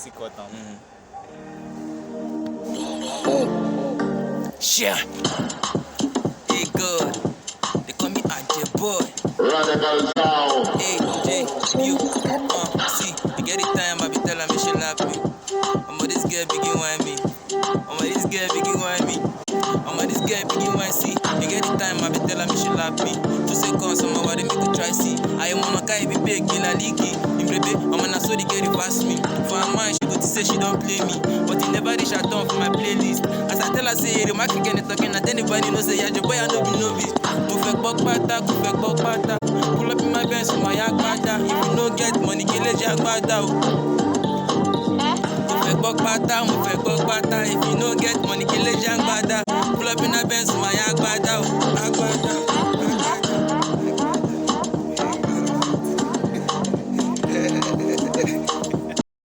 Yeah. Hey, good. They call me AJ Boy. Radical Sound. AJ, you. See, you get the time, I be telling me she love me. This girl begin wine me. This girl begin wine me. This girl begin wine see. You get the time, I be telling me she love me. 2 seconds, somebody make a try see. I am on a guy, be big, me la leaky. In baby, na so they get it past me. For her mind, she go to say she don't play me. But it never reach her turn for my playlist. As I tell her, say, the market can talking, and anybody knows, say, yeah, your boy, I know be novice. Kufek bok bata. Pull up in my Benz for my yak bata. If you no get money, kill a jack bata. Kufek bok bata. If you no get money, kill a jack bata. Pull up in my Benz for my yak bata.